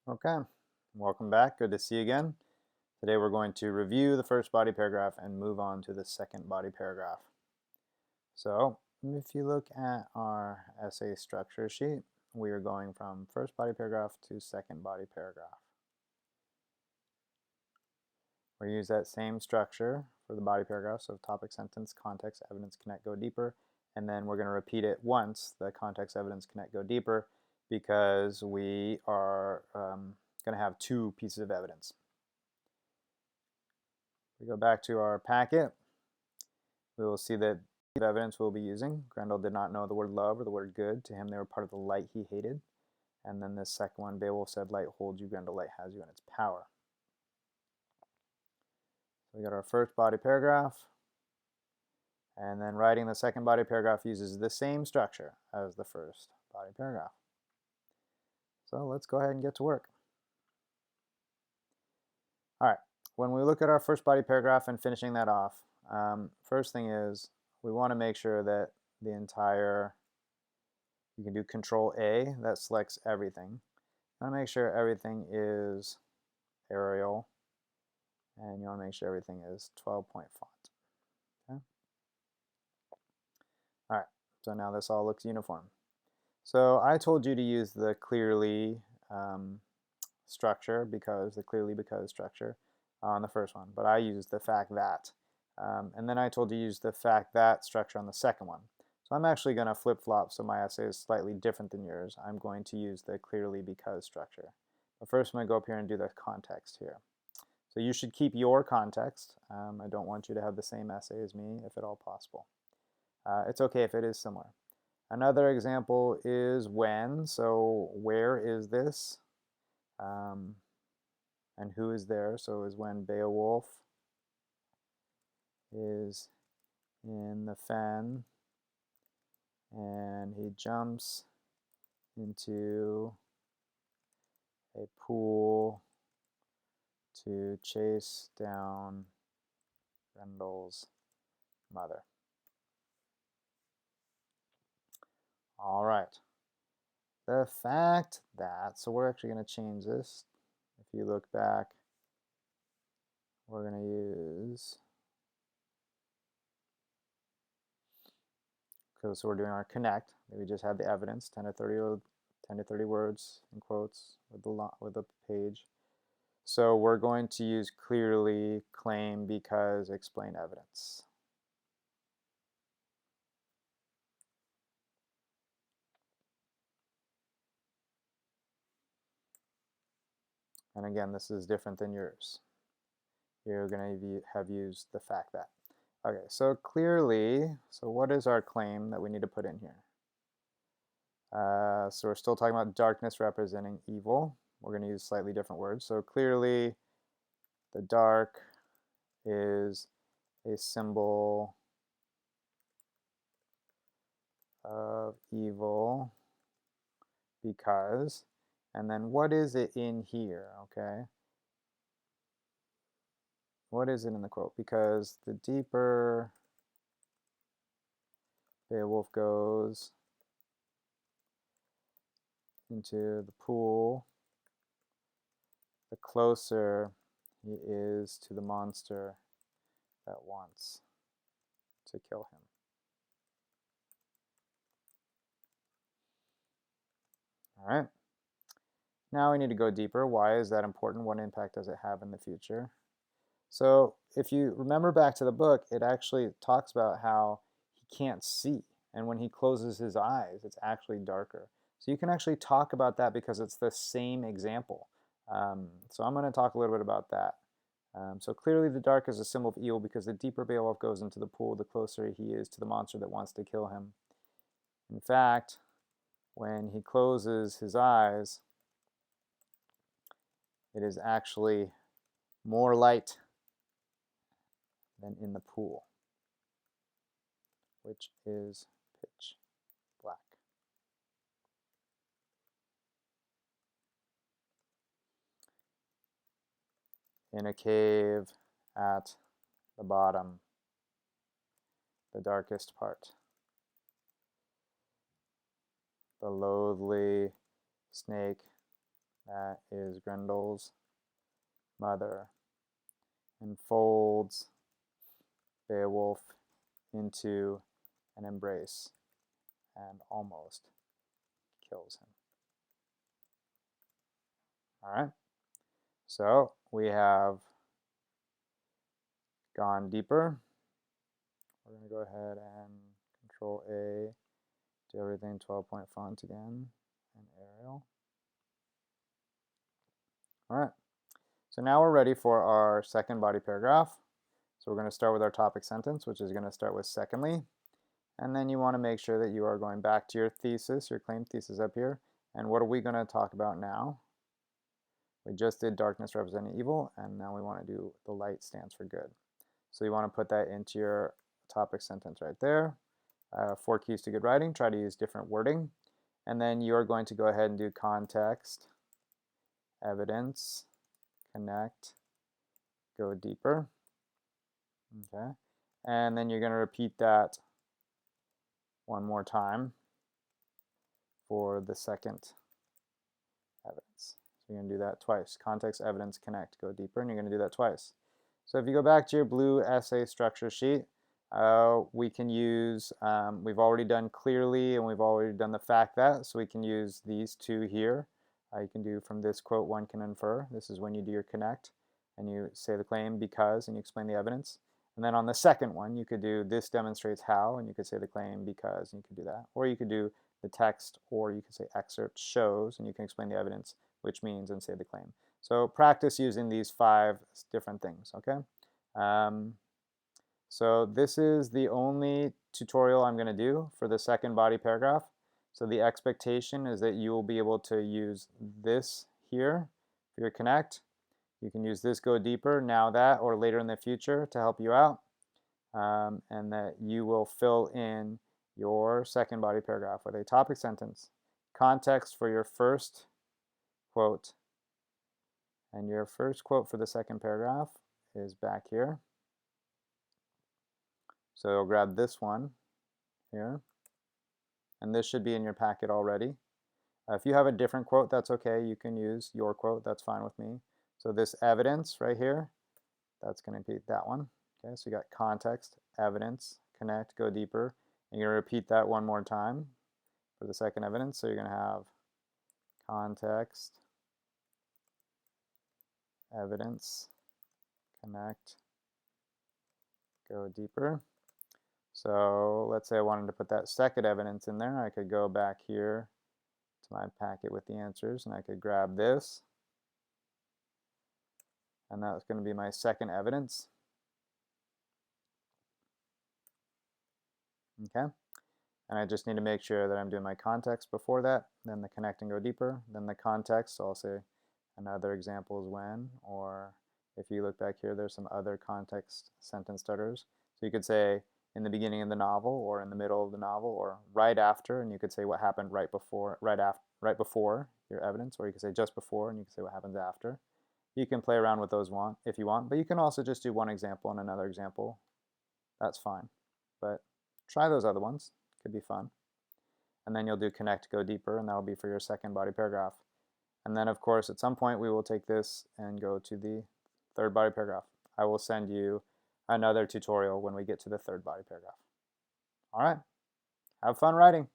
Okay, welcome back. Good to see you again. Today we're going to review the first body paragraph and move on to the second body paragraph. So if you look at our essay structure sheet, we are going from first body paragraph to second body paragraph. We use that same structure for the body paragraph, so topic, sentence, context, evidence, connect, go deeper, and then we're going to repeat it once, the context, evidence, connect, go deeper, because we are going to have two pieces of evidence. We go back to our packet, we will see that the evidence we'll be using. Grendel did not know the word love or the word good. To him, they were part of the light he hated. And then this second one, Beowulf said, light holds you, Grendel, light has you in its power. So we got our first body paragraph. And then writing the second body paragraph uses the same structure as the first body paragraph. So let's go ahead and get to work. All right, when we look at our first body paragraph and finishing that off, first thing is we want to make sure that the entire, you can do Control A, that selects everything. You want to make sure everything is Arial, and you want to make sure everything is 12-point font. Okay? All right, so now this all looks uniform. So I told you to use the clearly structure, because the clearly because structure on the first one, but I used the fact that. And then I told you to use the fact that structure on the second one. So I'm actually going to flip-flop so my essay is slightly different than yours. I'm going to use the clearly because structure. But first I'm going to go up here and do the context here. So you should keep your context. I don't want you to have the same essay as me if at all possible. It's okay if it is similar. Another example is when. So where is this? And who is there? So is when Beowulf is in the fen and he jumps into a pool to chase down Grendel's mother. All right. The fact that, so we're actually going to change this. If you look back, we're going to use, so we're doing our connect. We just had the evidence, 10 to 30 words in quotes with the page. So we're going to use clearly, claim, because, explain, evidence. And again, this is different than yours. You're going to have used the fact that. Okay, so clearly, so what is our claim that we need to put in here? So we're still talking about darkness representing evil. We're going to use slightly different words. So clearly, the dark is a symbol of evil because, and then what is it in here, okay? What is it in the quote? Because the deeper Beowulf goes into the pool, the closer he is to the monster that wants to kill him. All right. Now we need to go deeper. Why is that important? What impact does it have in the future? So if you remember back to the book, it actually talks about how he can't see. And when he closes his eyes, it's actually darker. So you can actually talk about that because it's the same example. So I'm going to talk a little bit about that. So clearly the dark is a symbol of evil because the deeper Beowulf goes into the pool, the closer he is to the monster that wants to kill him. In fact, when he closes his eyes, it is actually more light than in the pool, which is pitch black. In a cave at the bottom, the darkest part, the loathly snake that is Grendel's mother, and folds Beowulf into an embrace and almost kills him. All right, so we have gone deeper. We're going to go ahead and Control A, do everything 12-point font again, and Arial. All right, so now we're ready for our second body paragraph. So we're going to start with our topic sentence, which is going to start with secondly. And then you want to make sure that you are going back to your thesis, your claim thesis up here. And what are we going to talk about now? We just did darkness representing evil, and now we want to do the light stands for good. So you want to put that into your topic sentence right there. 4 keys to good writing. Try to use different wording. And then you are going to go ahead and do context, evidence, connect, go deeper. Okay. And then you're going to repeat that one more time for the second evidence. So you're going to do that twice. Context, evidence, connect, go deeper, and you're going to do that twice. So if you go back to your blue essay structure sheet, we can use, we've already done clearly and we've already done the fact that, so we can use these two here. You can do from this quote one can infer. This is when you do your connect and you say the claim because and you explain the evidence. And then on the second one, you could do this demonstrates how, and you could say the claim because, and you could do that. Or you could do the text, or you could say excerpt shows, and you can explain the evidence, which means, and say the claim. So practice using these 5 different things, okay? So this is the only tutorial I'm going to do for the second body paragraph. So the expectation is that you will be able to use this here for your connect. You can use this go deeper, now that, or later in the future to help you out. And that you will fill in your second body paragraph with a topic sentence, context for your first quote, and your first quote for the second paragraph is back here. So you'll grab this one here, and this should be in your packet already. If you have a different quote, that's okay. You can use your quote. That's fine with me. So this evidence right here, that's going to be that one. Okay, so you got context, evidence, connect, go deeper. And you're going to repeat that one more time for the second evidence. So you're going to have context, evidence, connect, go deeper. So let's say I wanted to put that second evidence in there. I could go back here to my packet with the answers, and I could grab this. And that's going to be my second evidence. Okay. And I just need to make sure that I'm doing my context before that, then the connect and go deeper, then the context. So I'll say another example is when, or if you look back here, there's some other context sentence starters. So you could say in the beginning of the novel, or in the middle of the novel, or right after, and you could say what happened right before, right before your evidence, or you could say just before, and you could say what happens after. You can play around with those if you want, but you can also just do one example and another example. That's fine, but try those other ones. Could be fun. And then you'll do connect, go deeper, and that'll be for your second body paragraph. And then, of course, at some point, we will take this and go to the third body paragraph. I will send you another tutorial when we get to the third body paragraph. All right, have fun writing.